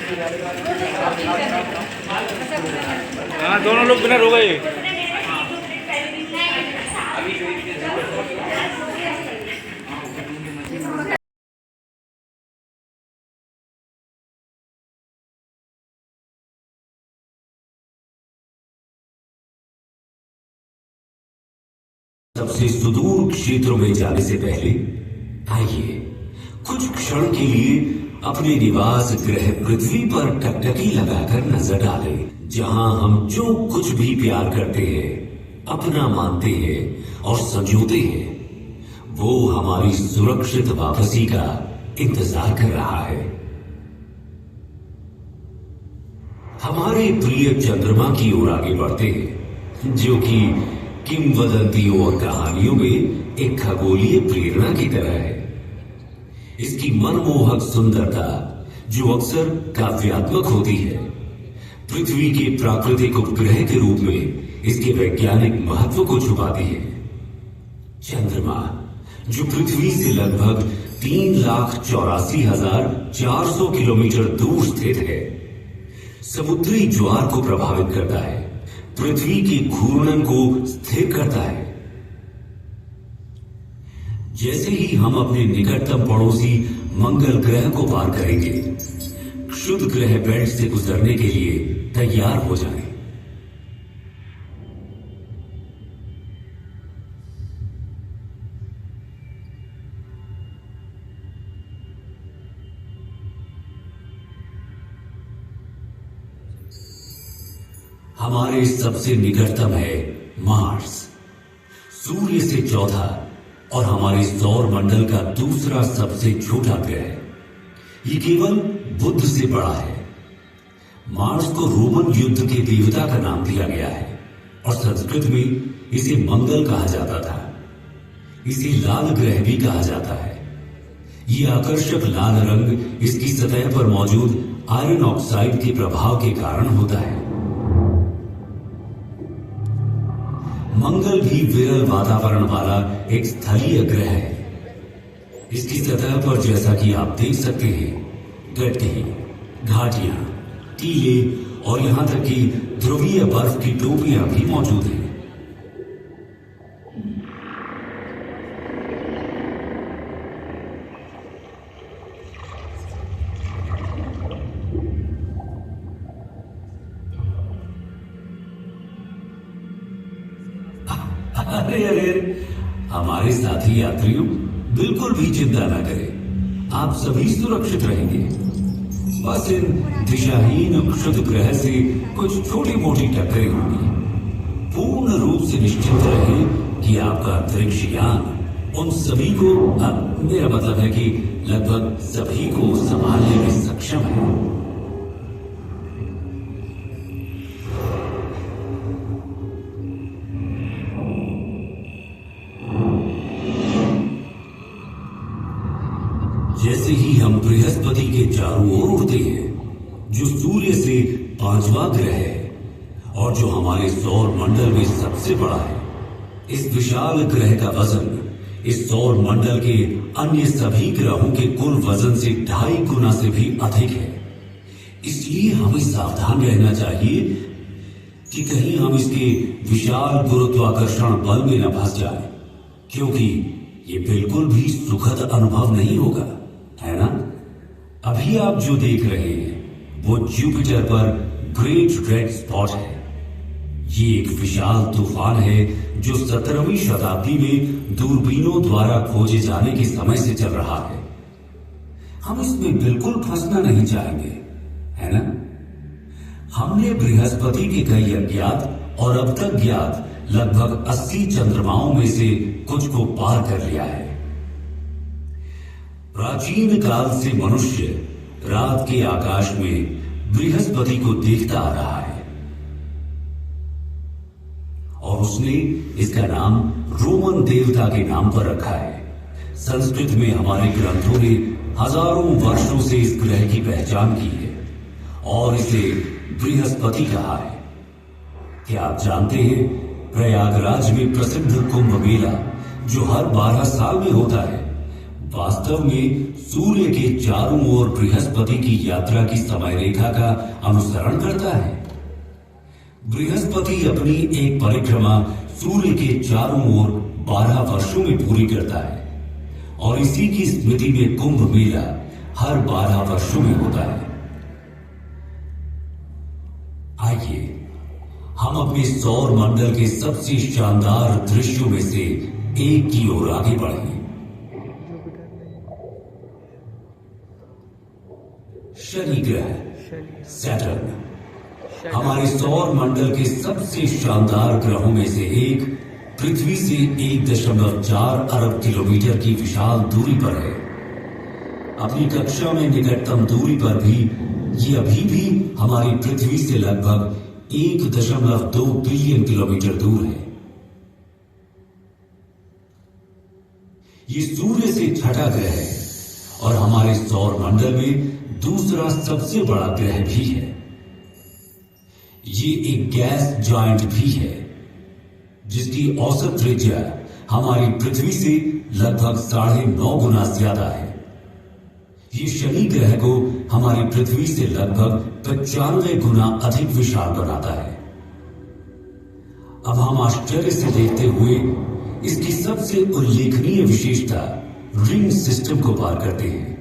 हाँ, दोनों लोग विनर हो गए। सबसे सुदूर क्षेत्रों में जाने से पहले आइए कुछ क्षण के लिए अपने निवास ग्रह पृथ्वी पर टकटकी लगाकर नजर डालें, जहां हम जो कुछ भी प्यार करते हैं, अपना मानते हैं और संजोते हैं, वो हमारी सुरक्षित वापसी का इंतजार कर रहा है। हमारे प्रिय चंद्रमा की ओर आगे बढ़ते हैं, जो कि किंवदंतियों और कहानियों में एक खगोलीय प्रेरणा की तरह है। इसकी मनमोहक सुंदरता, जो अक्सर काव्यात्मक होती है, पृथ्वी के प्राकृतिक उपग्रह के रूप में इसके वैज्ञानिक महत्व को छुपाती है। चंद्रमा, जो पृथ्वी से लगभग 3,84,400 किलोमीटर दूर स्थित है, समुद्री ज्वार को प्रभावित करता है, पृथ्वी के घूर्णन को स्थिर करता है। जैसे ही हम अपने निकटतम पड़ोसी मंगल ग्रह को पार करेंगे, क्षुद्र ग्रह बेल्ट से गुजरने के लिए तैयार हो जाएं। हमारे सबसे निकटतम है मार्स, सूर्य से चौथा और हमारे सौर मंडल का दूसरा सबसे छोटा ग्रह। ये केवल बुध से बड़ा है। मार्स को रोमन युद्ध के देवता का नाम दिया गया है और संस्कृत में इसे मंगल कहा जाता था। इसे लाल ग्रह भी कहा जाता है। ये आकर्षक लाल रंग इसकी सतह पर मौजूद आयरन ऑक्साइड के प्रभाव के कारण होता है। मंगल भी विरल वातावरण वाला एक स्थलीय ग्रह है। इसकी सतह पर, जैसा कि आप देख सकते हैं, गड्ढे, घाटियां, टीले और यहां तक कि ध्रुवीय बर्फ की टोपियां भी मौजूद हैं। अरे अरे, हमारे साथी यात्रियों, बिल्कुल भी चिंता न करें, आप सभी सुरक्षित रहेंगे। बस इन दिशाहीन क्षुद्र ग्रह से कुछ छोटी मोटी टक्करें होंगी। पूर्ण रूप से निश्चित रहें कि आपका अंतरिक्ष यान उन सभी को, मेरा मतलब है कि लगभग सभी को संभालने में सक्षम है। जैसे ही हम बृहस्पति के चारों ओर उड़ते हैं, जो सूर्य से 5वां ग्रह है और जो हमारे सौर मंडल में सबसे बड़ा है, इस विशाल ग्रह का वजन इस सौर मंडल के अन्य सभी ग्रहों के कुल वजन से 2.5 गुना से भी अधिक है। इसलिए हमें सावधान रहना चाहिए कि कहीं हम इसके विशाल गुरुत्वाकर्षण बल में न फंस जाएं, क्योंकि ये बिल्कुल भी सुखद अनुभव नहीं होगा, है ना? अभी आप जो देख रहे हैं वो जुपिटर पर ग्रेट रेड स्पॉट है। ये एक विशाल तूफान है जो 17वीं शताब्दी में दूरबीनों द्वारा खोजे जाने के समय से चल रहा है। हम इसमें बिल्कुल फंसना नहीं चाहेंगे, है ना? हमने बृहस्पति के कई अज्ञात और अब तक ज्ञात लगभग 80 चंद्रमाओं में से कुछ को पार कर लिया है। प्राचीन काल से मनुष्य रात के आकाश में बृहस्पति को देखता आ रहा है और उसने इसका नाम रोमन देवता के नाम पर रखा है। संस्कृत में हमारे ग्रंथों ने हजारों वर्षों से इस ग्रह की पहचान की है और इसे बृहस्पति कहा है। क्या आप जानते हैं, प्रयागराज में प्रसिद्ध कुंभ मेला, जो हर 12 साल में होता है, वास्तव में सूर्य के चारों ओर बृहस्पति की यात्रा की समय रेखा का अनुसरण करता है। बृहस्पति अपनी एक परिक्रमा सूर्य के चारों ओर 12 वर्षों में पूरी करता है और इसी की स्मृति में कुंभ मेला हर 12 वर्षों में होता है। आइए हम अपने सौर मंडल के सबसे शानदार दृश्यों में से एक की ओर आगे बढ़ें। शनि ग्रह सैटर्न हमारे सौर मंडल के सबसे शानदार ग्रहों में से एक पृथ्वी से 1.4 अरब किलोमीटर की विशाल दूरी पर है। अपनी कक्षा में निकटतम दूरी पर भी ये अभी भी हमारी पृथ्वी से लगभग 1.2 बिलियन किलोमीटर दूर है। ये सूर्य से छठा ग्रह है और हमारे सौर मंडल में दूसरा सबसे बड़ा ग्रह भी है। ये एक गैस जॉइंट भी है जिसकी औसत त्रिज्या हमारी पृथ्वी से लगभग 9.5 गुना ज्यादा है। ये शनि ग्रह को हमारी पृथ्वी से लगभग 95 गुना अधिक विशाल बनाता है। अब हम आश्चर्य से देखते हुए इसकी सबसे उल्लेखनीय विशेषता रिंग सिस्टम को पार करते हैं।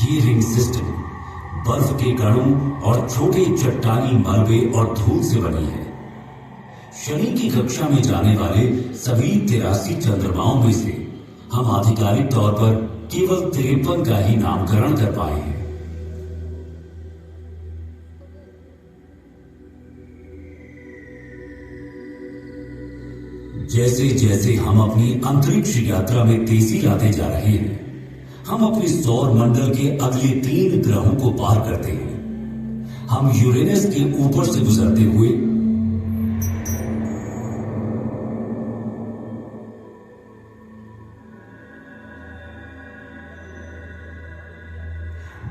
ये रिंग सिस्टम बर्फ के कणों और छोटे चट्टानी मलबे और धूल से बनी है। शनि की कक्षा में जाने वाले सभी 83 चंद्रमाओं में से हम आधिकारिक तौर पर केवल 53 का ही नामकरण कर पाए हैं। जैसे जैसे हम अपनी अंतरिक्ष यात्रा में तेजी लाते जा रहे हैं, हम अपने सौर मंडल के अगले 3 ग्रहों को पार करते हैं। हम यूरेनस के ऊपर से गुजरते हुए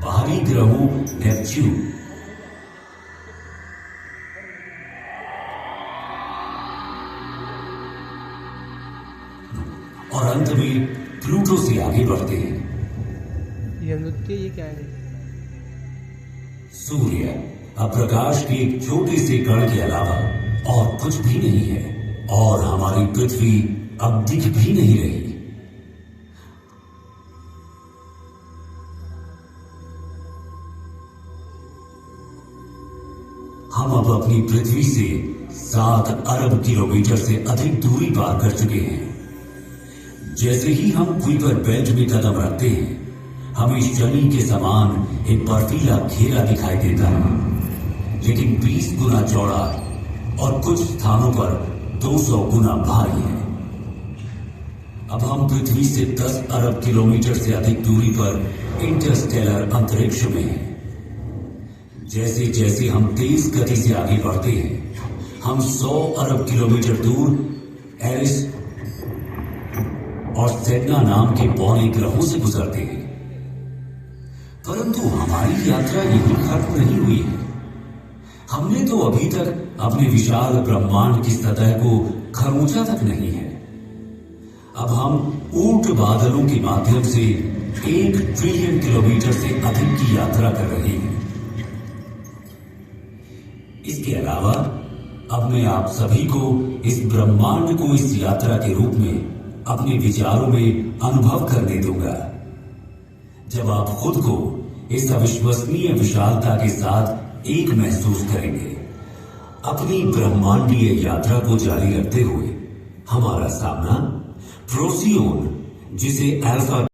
बाहरी ग्रहों नेपच्यून और अंत में प्लूटो से आगे बढ़ते हैं। ये क्या है? सूर्य अब प्रकाश के एक छोटे से कण के अलावा और कुछ भी नहीं है और हमारी पृथ्वी अब दिख भी नहीं रही। हम अब अपनी पृथ्वी से 7 अरब किलोमीटर से अधिक दूरी पार कर चुके हैं। जैसे ही हम कुइपर बेल्ट में कदम रखते हैं, हमें शनि के समान एक बर्फीला घेरा दिखाई देता है, लेकिन 20 गुना चौड़ा और कुछ स्थानों पर 200 गुना भारी है। अब हम पृथ्वी से 10 अरब किलोमीटर से अधिक दूरी पर इंटरस्टेलर अंतरिक्ष में हैं। जैसे जैसे हम तेज गति से आगे बढ़ते हैं, हम 100 अरब किलोमीटर दूर एरिस और सेडना नाम के पौने ग्रहों से गुजरते हैं। परंतु हमारी यात्रा यही खत्म नहीं हुई है। हमने तो अभी तक अपने विशाल ब्रह्मांड की सतह को खरोंचा तक नहीं है। अब हम ऊंट बादलों के माध्यम से 1 ट्रिलियन किलोमीटर से अधिक की यात्रा कर रहे हैं। इसके अलावा अब मैं आप सभी को इस ब्रह्मांड को इस यात्रा के रूप में अपने विचारों में अनुभव करने दूंगा, जब आप खुद को इस अविश्वसनीय विशालता के साथ एक महसूस करेंगे। अपनी ब्रह्मांडीय यात्रा को जारी रखते हुए हमारा सामना प्रोसियोन, जिसे अल्फा